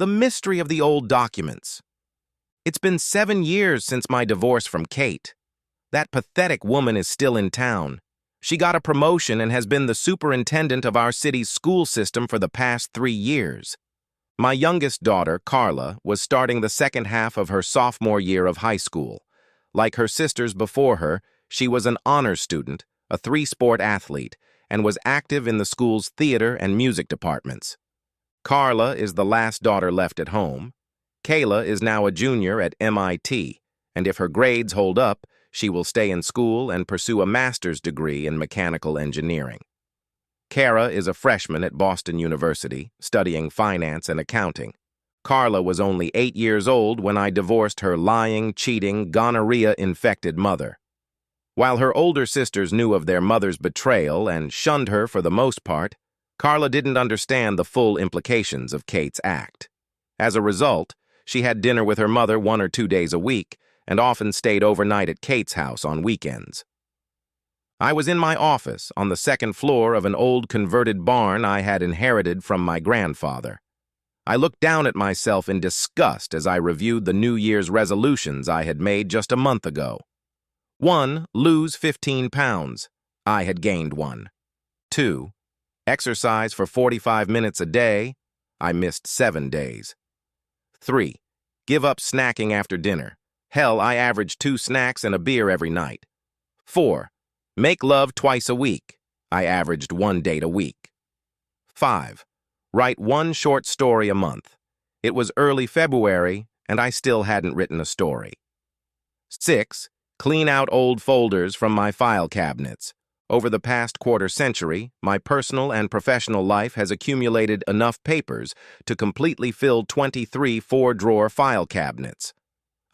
The mystery of the old documents. It's been 7 years since my divorce from Kate. That pathetic woman is still in town. She got a promotion and has been the superintendent of our city's school system for the past 3 years. My youngest daughter, Carla, was starting the second half of her sophomore year of high school. Like her sisters before her, she was an honors student, a 3-sport athlete, and was active in the school's theater and music departments. Carla is the last daughter left at home. Kayla is now a junior at MIT, and if her grades hold up, she will stay in school and pursue a master's degree in mechanical engineering. Kara is a freshman at Boston University, studying finance and accounting. Carla was only 8 years old when I divorced her lying, cheating, gonorrhea-infected mother. While her older sisters knew of their mother's betrayal and shunned her for the most part, Carla didn't understand the full implications of Kate's act. As a result, she had dinner with her mother 1 or 2 days a week and often stayed overnight at Kate's house on weekends. I was in my office on the second floor of an old converted barn I had inherited from my grandfather. I looked down at myself in disgust as I reviewed the New Year's resolutions I had made just a month ago. 1. Lose 15 pounds. I had gained 1. 2. Exercise for 45 minutes a day. I missed 7 days. 3. Give up snacking after dinner. Hell, I averaged 2 snacks and a beer every night. 4. Make love twice a week. I averaged 1 date a week. 5. Write 1 short story a month. It was early February, and I still hadn't written a story. 6. Clean out old folders from my file cabinets. Over the past quarter century, my personal and professional life has accumulated enough papers to completely fill 23 4-drawer file cabinets.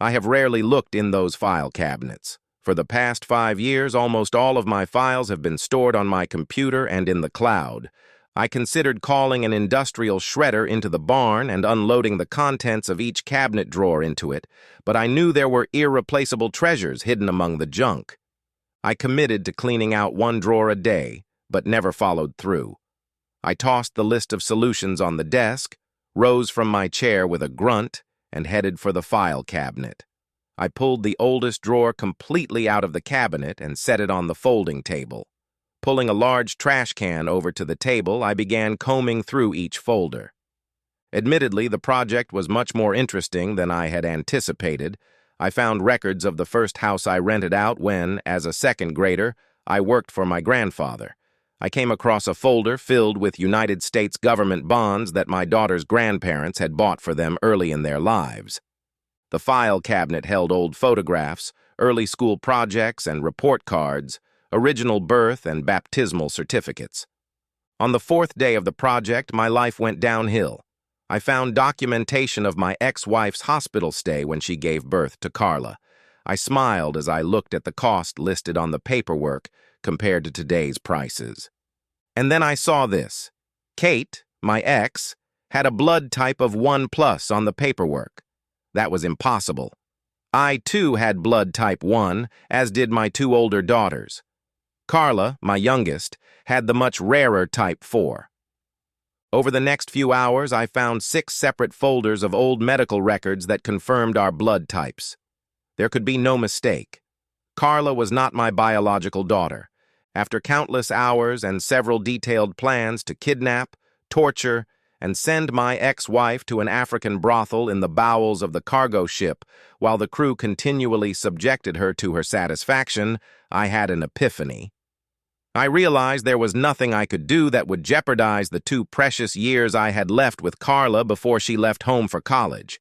I have rarely looked in those file cabinets. For the past 5 years, almost all of my files have been stored on my computer and in the cloud. I considered calling an industrial shredder into the barn and unloading the contents of each cabinet drawer into it, but I knew there were irreplaceable treasures hidden among the junk. I committed to cleaning out 1 drawer a day, but never followed through. I tossed the list of solutions on the desk, rose from my chair with a grunt, and headed for the file cabinet. I pulled the oldest drawer completely out of the cabinet and set it on the folding table. Pulling a large trash can over to the table, I began combing through each folder. Admittedly, the project was much more interesting than I had anticipated. I found records of the first house I rented out when, as a second grader, I worked for my grandfather. I came across a folder filled with United States government bonds that my daughter's grandparents had bought for them early in their lives. The file cabinet held old photographs, early school projects and report cards, original birth and baptismal certificates. On the 4th day of the project, my life went downhill. I found documentation of my ex-wife's hospital stay when she gave birth to Carla. I smiled as I looked at the cost listed on the paperwork compared to today's prices. And then I saw this. Kate, my ex, had a blood type of 1+ on the paperwork. That was impossible. I, too, had blood type 1, as did my 2 older daughters. Carla, my youngest, had the much rarer type 4. Over the next few hours, I found 6 separate folders of old medical records that confirmed our blood types. There could be no mistake. Carla was not my biological daughter. After countless hours and several detailed plans to kidnap, torture, and send my ex-wife to an African brothel in the bowels of the cargo ship while the crew continually subjected her to her satisfaction, I had an epiphany. I realized there was nothing I could do that would jeopardize the 2 precious years I had left with Carla before she left home for college.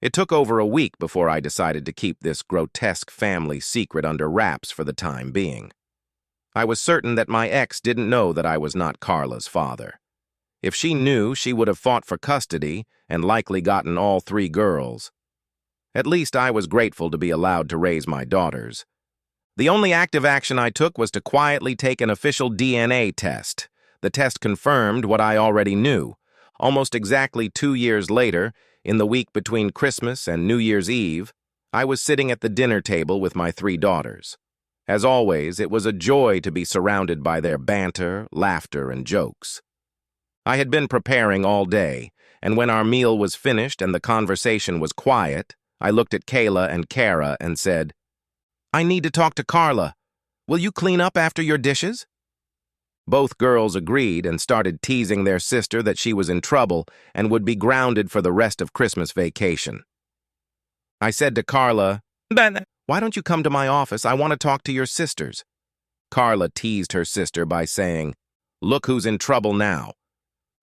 It took over a week before I decided to keep this grotesque family secret under wraps for the time being. I was certain that my ex didn't know that I was not Carla's father. If she knew, she would have fought for custody and likely gotten all 3 girls. At least I was grateful to be allowed to raise my daughters. The only active action I took was to quietly take an official DNA test. The test confirmed what I already knew. Almost exactly 2 years later, in the week between Christmas and New Year's Eve, I was sitting at the dinner table with my 3 daughters. As always, it was a joy to be surrounded by their banter, laughter, and jokes. I had been preparing all day, and when our meal was finished and the conversation was quiet, I looked at Kayla and Kara and said, "I need to talk to Carla. Will you clean up after your dishes?" Both girls agreed and started teasing their sister that she was in trouble and would be grounded for the rest of Christmas vacation. I said to Carla, "Why don't you come to my office? I want to talk to your sisters." Carla teased her sister by saying, "Look who's in trouble now."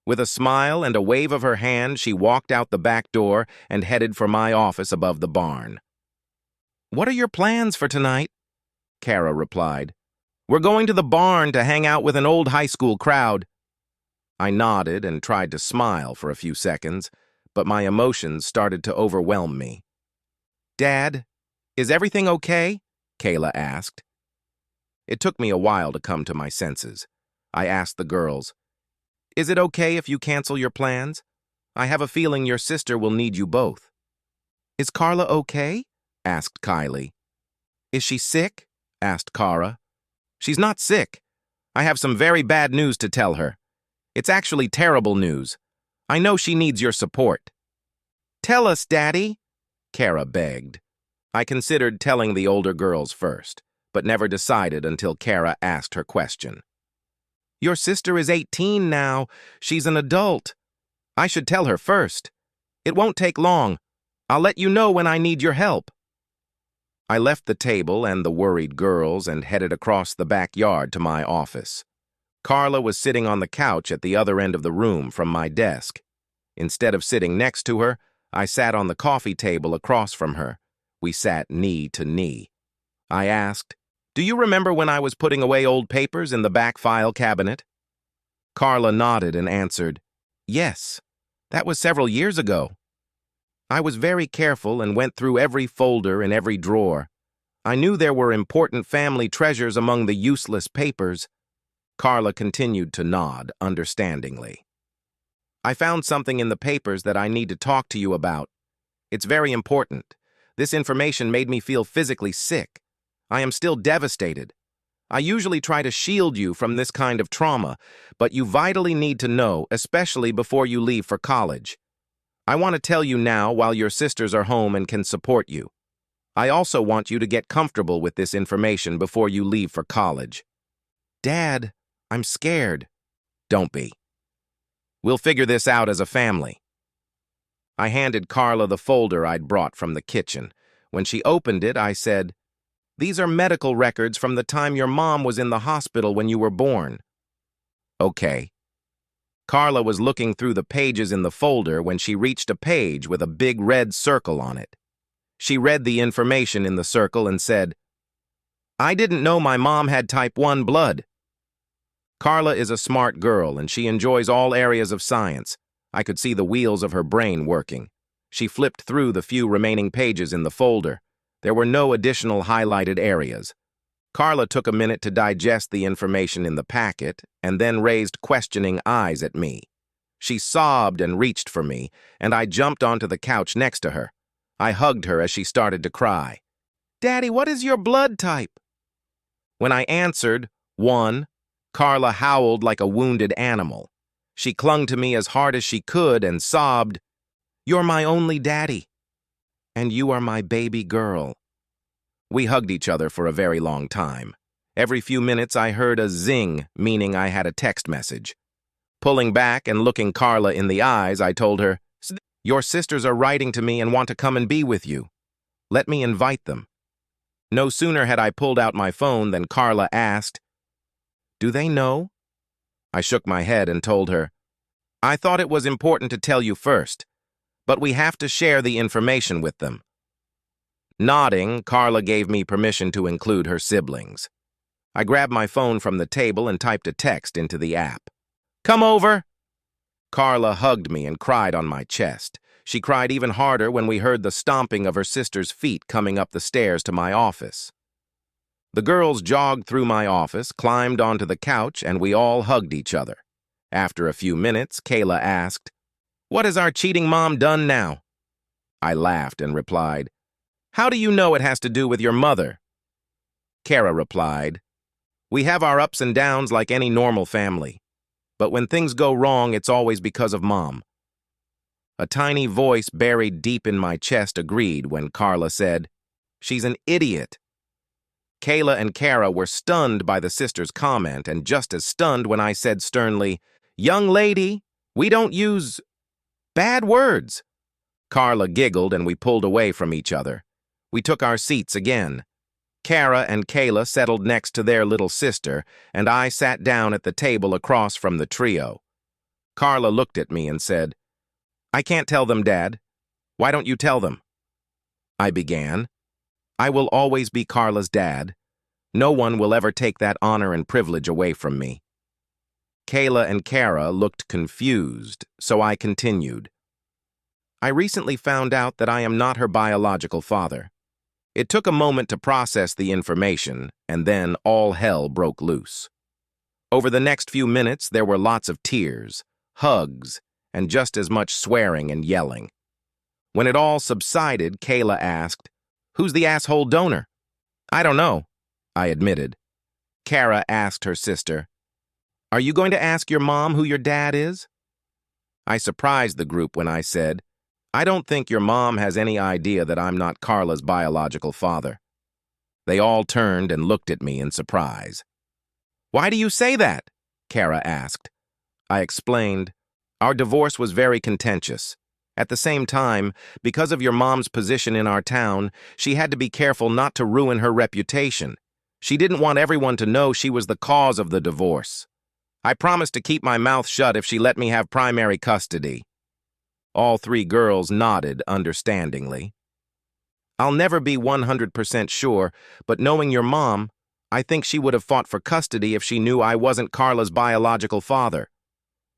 With a smile and a wave of her hand, she walked out the back door and headed for my office above the barn. "What are your plans for tonight?" Kara replied. "We're going to the barn to hang out with an old high school crowd." I nodded and tried to smile for a few seconds, but my emotions started to overwhelm me. "Dad, is everything okay?" Kayla asked. It took me a while to come to my senses. I asked the girls, "Is it okay if you cancel your plans? I have a feeling your sister will need you both." "Is Carla okay?" asked Kylie. "Is she sick?" asked Kara. "She's not sick. I have some very bad news to tell her. It's actually terrible news. I know she needs your support." "Tell us, Daddy," Kara begged. I considered telling the older girls first, but never decided until Kara asked her question. "Your sister is 18 now. She's an adult. I should tell her first. It won't take long. I'll let you know when I need your help." I left the table and the worried girls and headed across the backyard to my office. Carla was sitting on the couch at the other end of the room from my desk. Instead of sitting next to her, I sat on the coffee table across from her. We sat knee to knee. I asked, "Do you remember when I was putting away old papers in the back file cabinet?" Carla nodded and answered, "Yes, that was several years ago. I was very careful and went through every folder and every drawer. I knew there were important family treasures among the useless papers." Carla continued to nod understandingly. "I found something in the papers that I need to talk to you about. It's very important. This information made me feel physically sick. I am still devastated. I usually try to shield you from this kind of trauma, but you vitally need to know, especially before you leave for college. I want to tell you now while your sisters are home and can support you. I also want you to get comfortable with this information before you leave for college." "Dad, I'm scared." "Don't be. We'll figure this out as a family." I handed Carla the folder I'd brought from the kitchen. When she opened it, I said, "These are medical records from the time your mom was in the hospital when you were born." "Okay." Carla was looking through the pages in the folder when she reached a page with a big red circle on it. She read the information in the circle and said, "I didn't know my mom had type 1 blood." Carla is a smart girl and she enjoys all areas of science. I could see the wheels of her brain working. She flipped through the few remaining pages in the folder. There were no additional highlighted areas. Carla took a minute to digest the information in the packet and then raised questioning eyes at me. She sobbed and reached for me, and I jumped onto the couch next to her. I hugged her as she started to cry. "Daddy, what is your blood type?" When I answered, 1, Carla howled like a wounded animal. She clung to me as hard as she could and sobbed, "You're my only daddy, and you are my baby girl." We hugged each other for a very long time. Every few minutes I heard a zing, meaning I had a text message. Pulling back and looking Carla in the eyes, I told her, "Your sisters are writing to me and want to come and be with you. Let me invite them." No sooner had I pulled out my phone than Carla asked, "Do they know?" I shook my head and told her, "I thought it was important to tell you first, but we have to share the information with them." Nodding, Carla gave me permission to include her siblings. I grabbed my phone from the table and typed a text into the app. "Come over." Carla hugged me and cried on my chest. She cried even harder when we heard the stomping of her sister's feet coming up the stairs to my office. The girls jogged through my office, climbed onto the couch, and we all hugged each other. After a few minutes, Kayla asked, "What has our cheating mom done now?" I laughed and replied, "How do you know it has to do with your mother?" Kara replied, "We have our ups and downs like any normal family. But when things go wrong, it's always because of Mom." A tiny voice buried deep in my chest agreed when Carla said, "She's an idiot." Kayla and Kara were stunned by the sister's comment and just as stunned when I said sternly, "Young lady, we don't use bad words." Carla giggled and we pulled away from each other. We took our seats again. Kara and Kayla settled next to their little sister, and I sat down at the table across from the trio. Carla looked at me and said, "I can't tell them, Dad. Why don't you tell them?" I began. "I will always be Carla's dad. No one will ever take that honor and privilege away from me." Kayla and Kara looked confused, so I continued. "I recently found out that I am not her biological father." It took a moment to process the information, and then all hell broke loose. Over the next few minutes, there were lots of tears, hugs, and just as much swearing and yelling. When it all subsided, Kayla asked, "Who's the asshole donor?" "I don't know," I admitted. Kara asked her sister, "Are you going to ask your mom who your dad is?" I surprised the group when I said, "I don't think your mom has any idea that I'm not Carla's biological father." They all turned and looked at me in surprise. "Why do you say that?" Kara asked. I explained, "Our divorce was very contentious. At the same time, because of your mom's position in our town, she had to be careful not to ruin her reputation. She didn't want everyone to know she was the cause of the divorce. I promised to keep my mouth shut if she let me have primary custody." All three girls nodded understandingly. "I'll never be 100% sure, but knowing your mom, I think she would have fought for custody if she knew I wasn't Carla's biological father.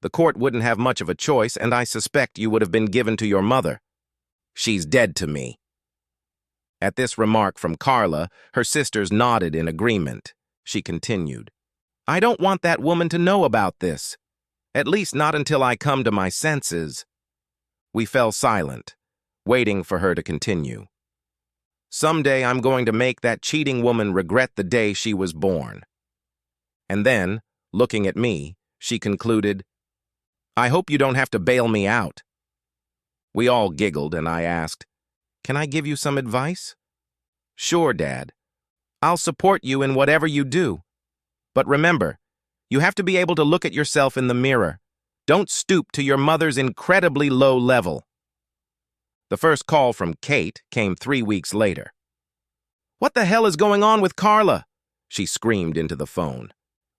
The court wouldn't have much of a choice, and I suspect you would have been given to your mother. She's dead to me." At this remark from Carla, her sisters nodded in agreement. She continued, "I don't want that woman to know about this. At least not until I come to my senses." We fell silent, waiting for her to continue. "Someday I'm going to make that cheating woman regret the day she was born." And then, looking at me, she concluded, "I hope you don't have to bail me out." We all giggled and I asked, "Can I give you some advice?" "Sure, Dad. I'll support you in whatever you do. But remember, you have to be able to look at yourself in the mirror. Don't stoop to your mother's incredibly low level." The first call from Kate came 3 weeks later. "What the hell is going on with Carla?" she screamed into the phone.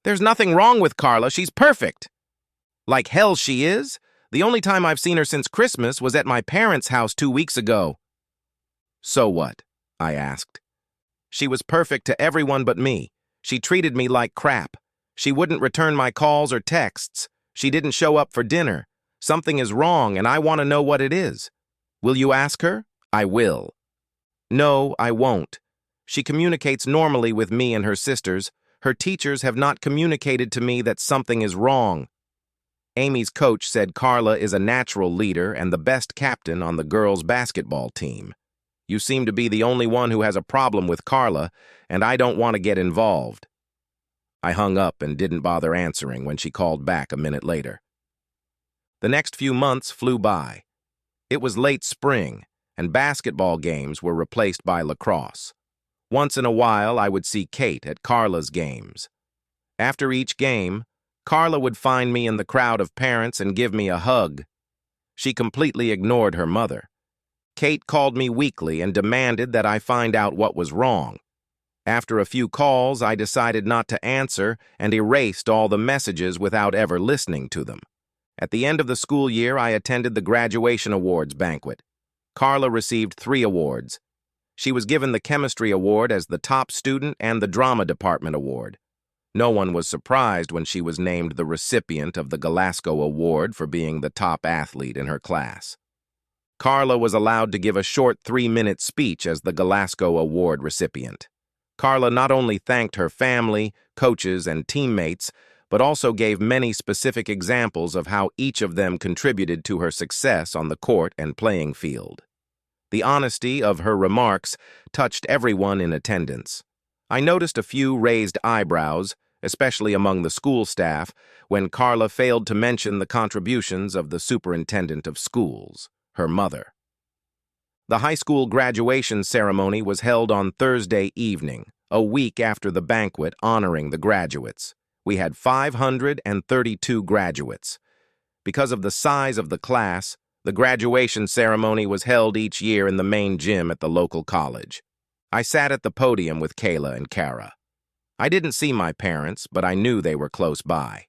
"There's nothing wrong with Carla. She's perfect." "Like hell she is. The only time I've seen her since Christmas was at my parents' house 2 weeks ago." "So what?" I asked. "She was perfect to everyone but me. She treated me like crap. She wouldn't return my calls or texts. She didn't show up for dinner. Something is wrong, and I want to know what it is. Will you ask her?" "I will." "No, I won't. She communicates normally with me and her sisters. Her teachers have not communicated to me that something is wrong. Amy's coach said Carla is a natural leader and the best captain on the girls' basketball team. You seem to be the only one who has a problem with Carla, and I don't want to get involved." I hung up and didn't bother answering when she called back a minute later. The next few months flew by. It was late spring, and basketball games were replaced by lacrosse. Once in a while, I would see Kate at Carla's games. After each game, Carla would find me in the crowd of parents and give me a hug. She completely ignored her mother. Kate called me weekly and demanded that I find out what was wrong. After a few calls, I decided not to answer and erased all the messages without ever listening to them. At the end of the school year, I attended the graduation awards banquet. Carla received 3 awards. She was given the chemistry award as the top student and the drama department award. No one was surprised when she was named the recipient of the Glasgow Award for being the top athlete in her class. Carla was allowed to give a short 3-minute speech as the Glasgow Award recipient. Carla not only thanked her family, coaches, and teammates, but also gave many specific examples of how each of them contributed to her success on the court and playing field. The honesty of her remarks touched everyone in attendance. I noticed a few raised eyebrows, especially among the school staff, when Carla failed to mention the contributions of the superintendent of schools, her mother. The high school graduation ceremony was held on Thursday evening, a week after the banquet honoring the graduates. We had 532 graduates. Because of the size of the class, the graduation ceremony was held each year in the main gym at the local college. I sat at the podium with Kayla and Kara. I didn't see my parents, but I knew they were close by.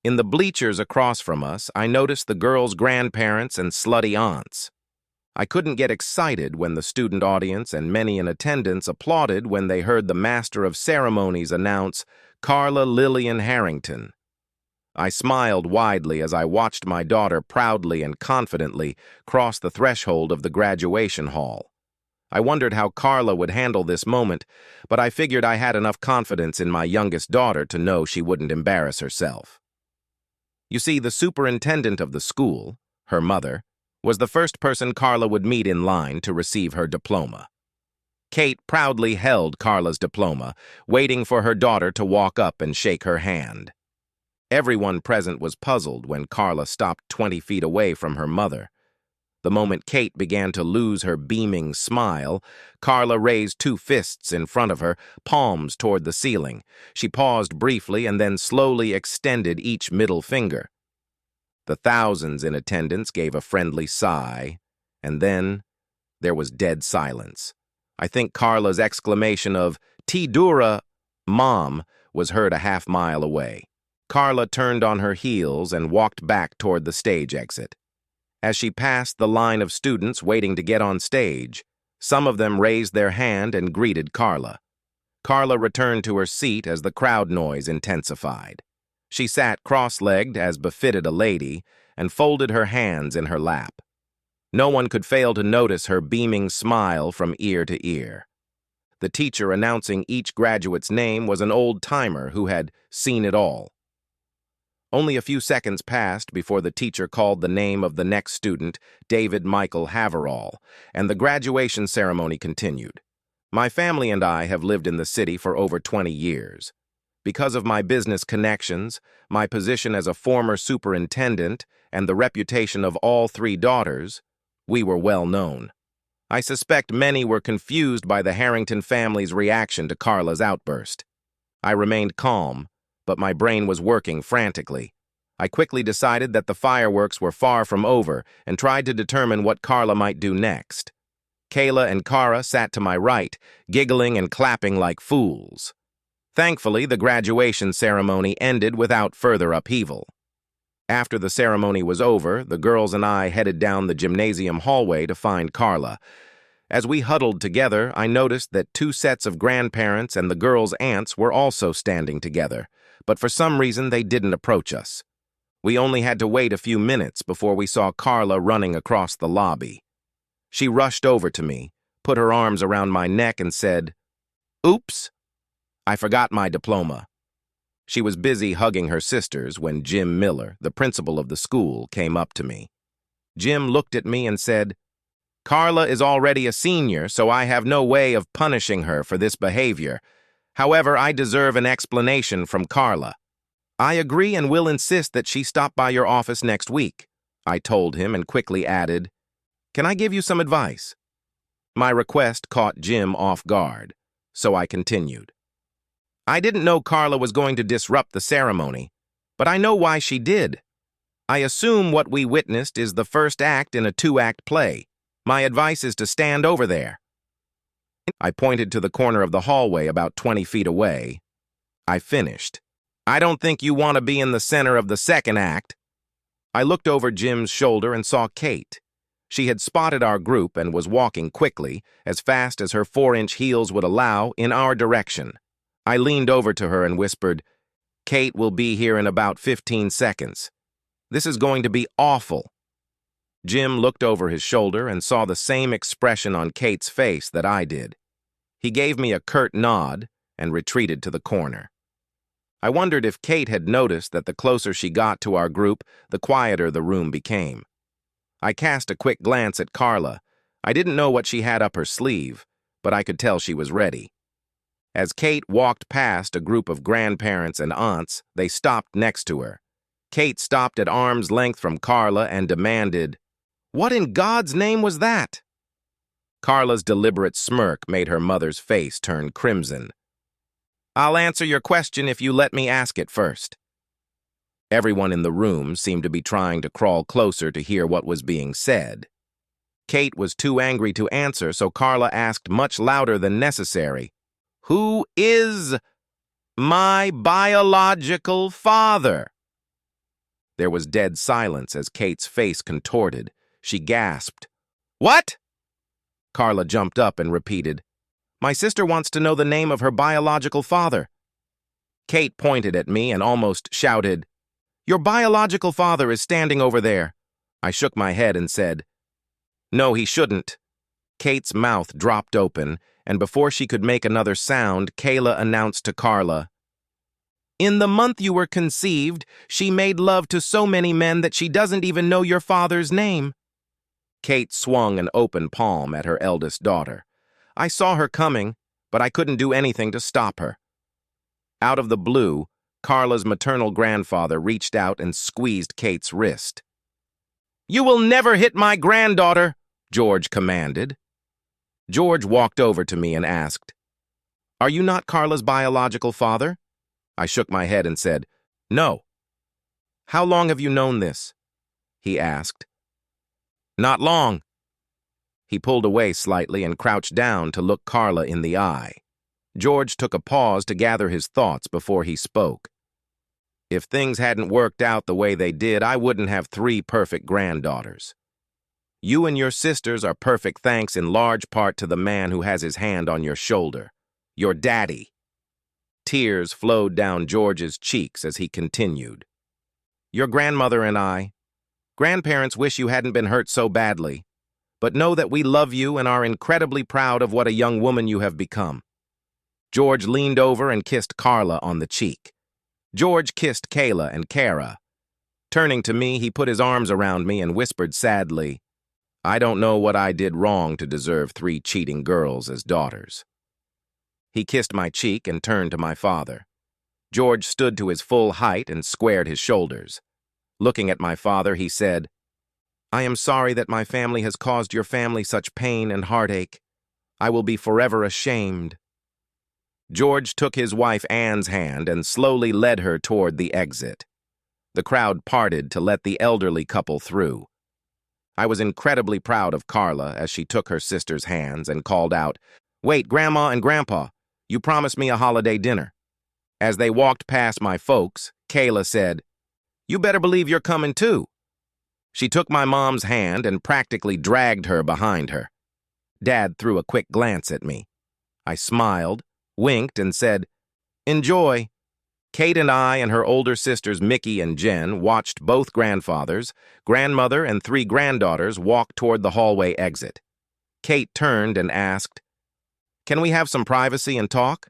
In the bleachers across from us, I noticed the girls' grandparents and slutty aunts. I couldn't get excited when the student audience and many in attendance applauded when they heard the master of ceremonies announce Carla Lillian Harrington. I smiled widely as I watched my daughter proudly and confidently cross the threshold of the graduation hall. I wondered how Carla would handle this moment, but I figured I had enough confidence in my youngest daughter to know she wouldn't embarrass herself. You see, the superintendent of the school, her mother, was the first person Carla would meet in line to receive her diploma. Kate proudly held Carla's diploma, waiting for her daughter to walk up and shake her hand. Everyone present was puzzled when Carla stopped 20 feet away from her mother. The moment Kate began to lose her beaming smile, Carla raised two fists in front of her, palms toward the ceiling. She paused briefly and then slowly extended each middle finger. The thousands in attendance gave a friendly sigh, and then there was dead silence. I think Carla's exclamation of, "T Dura, Mom," was heard a half-mile away. Carla turned on her heels and walked back toward the stage exit. As she passed the line of students waiting to get on stage, some of them raised their hand and greeted Carla. Carla returned to her seat as the crowd noise intensified. She sat cross-legged as befitted a lady and folded her hands in her lap. No one could fail to notice her beaming smile from ear to ear. The teacher announcing each graduate's name was an old-timer who had seen it all. Only a few seconds passed before the teacher called the name of the next student, David Michael Haverall, and the graduation ceremony continued. My family and I have lived in the city for over 20 years. Because of my business connections, my position as a former superintendent, and the reputation of all three daughters, we were well known. I suspect many were confused by the Harrington family's reaction to Carla's outburst. I remained calm, but my brain was working frantically. I quickly decided that the fireworks were far from over and tried to determine what Carla might do next. Kayla and Kara sat to my right, giggling and clapping like fools. Thankfully, the graduation ceremony ended without further upheaval. After the ceremony was over, the girls and I headed down the gymnasium hallway to find Carla. As we huddled together, I noticed that two sets of grandparents and the girls' aunts were also standing together, but for some reason they didn't approach us. We only had to wait a few minutes before we saw Carla running across the lobby. She rushed over to me, put her arms around my neck and said, "Oops, I forgot my diploma." She was busy hugging her sisters when Jim Miller, the principal of the school, came up to me. Jim looked at me and said, "Carla is already a senior, so I have no way of punishing her for this behavior. However, I deserve an explanation from Carla. I agree and will insist that she stop by your office next week," I told him and quickly added, "Can I give you some advice?" My request caught Jim off guard, so I continued. "I didn't know Carla was going to disrupt the ceremony, but I know why she did. I assume what we witnessed is the first act in a two-act play. My advice is to stand over there." I pointed to the corner of the hallway about 20 feet away. I finished. "I don't think you want to be in the center of the second act." I looked over Jim's shoulder and saw Kate. She had spotted our group and was walking quickly, as fast as her 4-inch heels would allow, in our direction. I leaned over to her and whispered, "Kate will be here in about 15 seconds. This is going to be awful." Jim looked over his shoulder and saw the same expression on Kate's face that I did. He gave me a curt nod and retreated to the corner. I wondered if Kate had noticed that the closer she got to our group, the quieter the room became. I cast a quick glance at Carla. I didn't know what she had up her sleeve, but I could tell she was ready. As Kate walked past a group of grandparents and aunts, they stopped next to her. Kate stopped at arm's length from Carla and demanded, "What in God's name was that?" Carla's deliberate smirk made her mother's face turn crimson. "I'll answer your question if you let me ask it first." Everyone in the room seemed to be trying to crawl closer to hear what was being said. Kate was too angry to answer, so Carla asked much louder than necessary, "Who is my biological father?" There was dead silence as Kate's face contorted. She gasped. "What?" Carla jumped up and repeated, "My sister wants to know the name of her biological father." Kate pointed at me and almost shouted, "Your biological father is standing over there." I shook my head and said, "No, he shouldn't." Kate's mouth dropped open, and before she could make another sound, Kayla announced to Carla, "In the month you were conceived, she made love to so many men that she doesn't even know your father's name." Kate swung an open palm at her eldest daughter. I saw her coming, but I couldn't do anything to stop her. Out of the blue, Carla's maternal grandfather reached out and squeezed Kate's wrist. "You will never hit my granddaughter," George commanded. George walked over to me and asked, "Are you not Carla's biological father?" I shook my head and said, "No." "How long have you known this?" he asked. "Not long." He pulled away slightly and crouched down to look Carla in the eye. George took a pause to gather his thoughts before he spoke. "If things hadn't worked out the way they did, I wouldn't have 3 perfect granddaughters. You and your sisters are perfect thanks in large part to the man who has his hand on your shoulder, your daddy." Tears flowed down George's cheeks as he continued. "Your grandmother and I, grandparents wish you hadn't been hurt so badly, but know that we love you and are incredibly proud of what a young woman you have become." George leaned over and kissed Carla on the cheek. George kissed Kayla and Kara. Turning to me, he put his arms around me and whispered sadly, "I don't know what I did wrong to deserve 3 cheating girls as daughters." He kissed my cheek and turned to my father. George stood to his full height and squared his shoulders. Looking at my father, he said, "I am sorry that my family has caused your family such pain and heartache. I will be forever ashamed." George took his wife Anne's hand and slowly led her toward the exit. The crowd parted to let the elderly couple through. I was incredibly proud of Carla as she took her sister's hands and called out, "Wait, Grandma and Grandpa, you promised me a holiday dinner." As they walked past my folks, Kayla said, "You better believe you're coming too." She took my mom's hand and practically dragged her behind her. Dad threw a quick glance at me. I smiled, winked, and said, "Enjoy." Kate and I and her older sisters Mickey and Jen watched both grandfathers, grandmother, and 3 granddaughters walk toward the hallway exit. Kate turned and asked, "Can we have some privacy and talk?"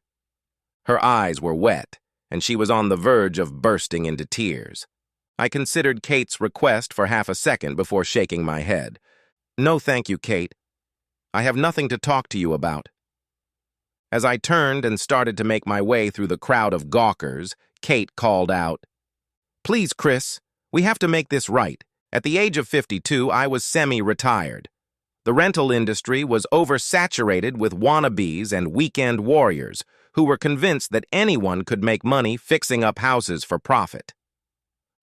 Her eyes were wet, and she was on the verge of bursting into tears. I considered Kate's request for half a second before shaking my head. "No, thank you, Kate. I have nothing to talk to you about." As I turned and started to make my way through the crowd of gawkers, Kate called out, "Please, Chris, we have to make this right. At the age of 52, I was semi-retired. The rental industry was oversaturated with wannabes and weekend warriors who were convinced that anyone could make money fixing up houses for profit.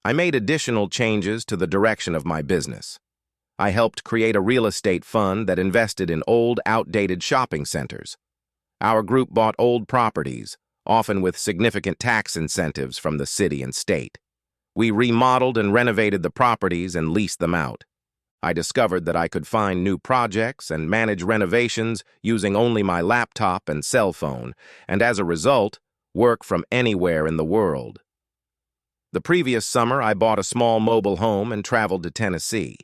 I made additional changes to the direction of my business. I helped create a real estate fund that invested in old, outdated shopping centers. Our group bought old properties, often with significant tax incentives from the city and state. We remodeled and renovated the properties and leased them out. I discovered that I could find new projects and manage renovations using only my laptop and cell phone, and as a result, work from anywhere in the world. The previous summer, I bought a small mobile home and traveled to Tennessee.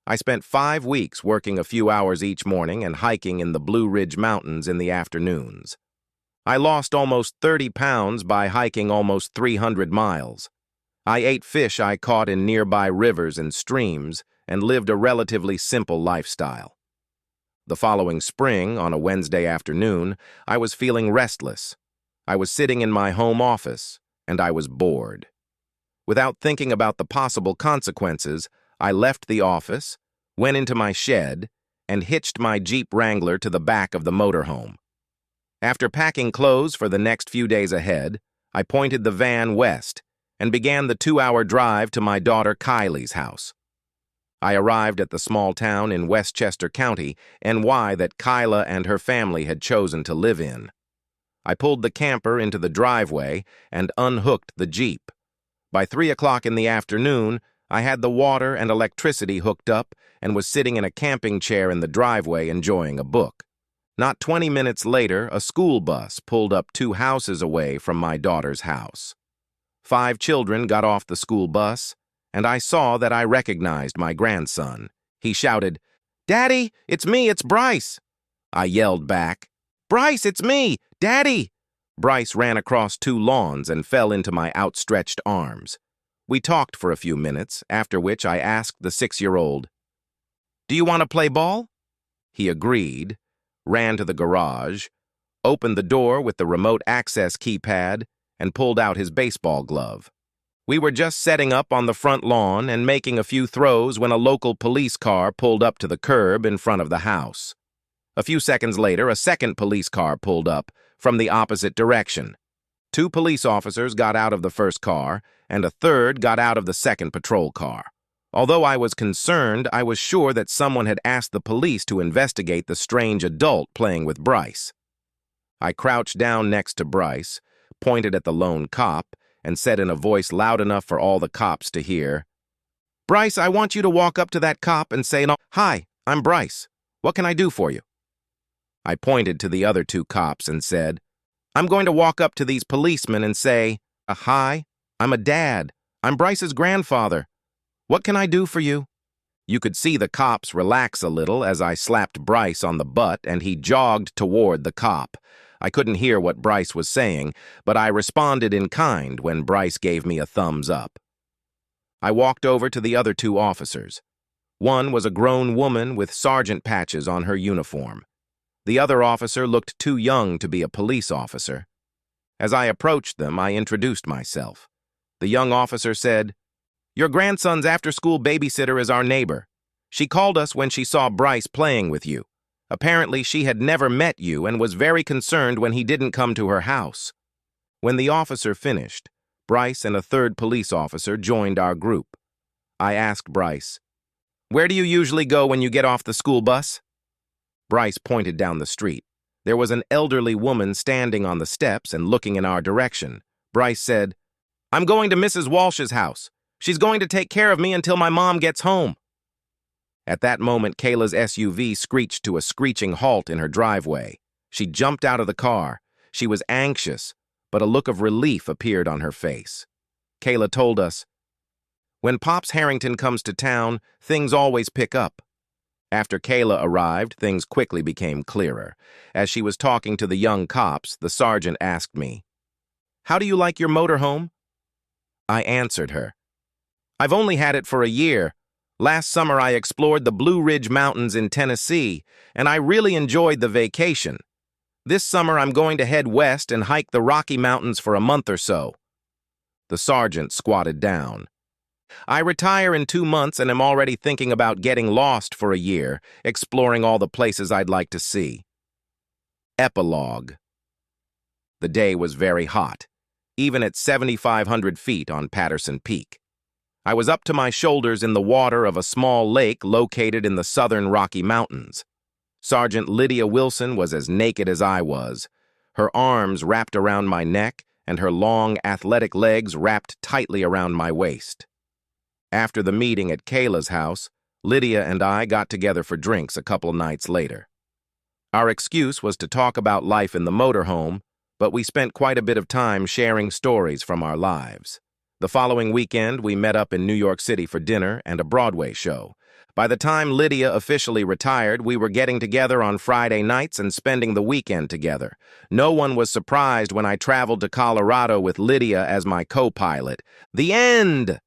I spent 5 weeks working a few hours each morning and hiking in the Blue Ridge Mountains in the afternoons. I lost almost 30 pounds by hiking almost 300 miles. I ate fish I caught in nearby rivers and streams and lived a relatively simple lifestyle. The following spring, on a Wednesday afternoon, I was feeling restless. I was sitting in my home office, and I was bored. Without thinking about the possible consequences, I left the office, went into my shed, and hitched my Jeep Wrangler to the back of the motorhome. After packing clothes for the next few days ahead, I pointed the van west and began the 2-hour drive to my daughter Kylie's house. I arrived at the small town in Westchester County, NY, that Kyla and her family had chosen to live in. I pulled the camper into the driveway and unhooked the Jeep. By 3 o'clock in the afternoon, I had the water and electricity hooked up and was sitting in a camping chair in the driveway enjoying a book. Not 20 minutes later, a school bus pulled up 2 houses away from my daughter's house. 5 children got off the school bus, and I saw that I recognized my grandson. He shouted, "Daddy, it's me, it's Bryce." I yelled back, "Bryce, it's me, Daddy!" Bryce ran across 2 lawns and fell into my outstretched arms. We talked for a few minutes, after which I asked the 6-year-old, "Do you want to play ball?" He agreed, ran to the garage, opened the door with the remote access keypad, and pulled out his baseball glove. We were just setting up on the front lawn and making a few throws when a local police car pulled up to the curb in front of the house. A few seconds later, a second police car pulled up from the opposite direction. 2 police officers got out of the first car, and a third got out of the second patrol car. Although I was concerned, I was sure that someone had asked the police to investigate the strange adult playing with Bryce. I crouched down next to Bryce, pointed at the lone cop, and said in a voice loud enough for all the cops to hear, "Bryce, I want you to walk up to that cop and say, 'Hi, I'm Bryce. What can I do for you?'" I pointed to the other 2 cops and said, "I'm going to walk up to these policemen and say, 'Hi, I'm a dad. I'm Bryce's grandfather. What can I do for you?'" You could see the cops relax a little as I slapped Bryce on the butt and he jogged toward the cop. I couldn't hear what Bryce was saying, but I responded in kind when Bryce gave me a thumbs up. I walked over to the other 2 officers. One was a grown woman with sergeant patches on her uniform. The other officer looked too young to be a police officer. As I approached them, I introduced myself. The young officer said, "Your grandson's after-school babysitter is our neighbor. She called us when she saw Bryce playing with you. Apparently, she had never met you and was very concerned when he didn't come to her house." When the officer finished, Bryce and a third police officer joined our group. I asked Bryce, "Where do you usually go when you get off the school bus?" Bryce pointed down the street. There was an elderly woman standing on the steps and looking in our direction. Bryce said, "I'm going to Mrs. Walsh's house. She's going to take care of me until my mom gets home." At that moment, Kayla's SUV screeched to a screeching halt in her driveway. She jumped out of the car. She was anxious, but a look of relief appeared on her face. Kayla told us, "When Pops Harrington comes to town, things always pick up." After Kayla arrived, things quickly became clearer. As she was talking to the young cops, the sergeant asked me, "How do you like your motorhome?" I answered her, "I've only had it for a year. Last summer I explored the Blue Ridge Mountains in Tennessee, and I really enjoyed the vacation. This summer I'm going to head west and hike the Rocky Mountains for a month or so." The sergeant squatted down. "I retire in 2 months and am already thinking about getting lost for a year, exploring all the places I'd like to see." Epilogue. The day was very hot, even at 7,500 feet on Patterson Peak. I was up to my shoulders in the water of a small lake located in the southern Rocky Mountains. Sergeant Lydia Wilson was as naked as I was, her arms wrapped around my neck and her long, athletic legs wrapped tightly around my waist. After the meeting at Kayla's house, Lydia and I got together for drinks a couple nights later. Our excuse was to talk about life in the motorhome, but we spent quite a bit of time sharing stories from our lives. The following weekend, we met up in New York City for dinner and a Broadway show. By the time Lydia officially retired, we were getting together on Friday nights and spending the weekend together. No one was surprised when I traveled to Colorado with Lydia as my co-pilot. The end!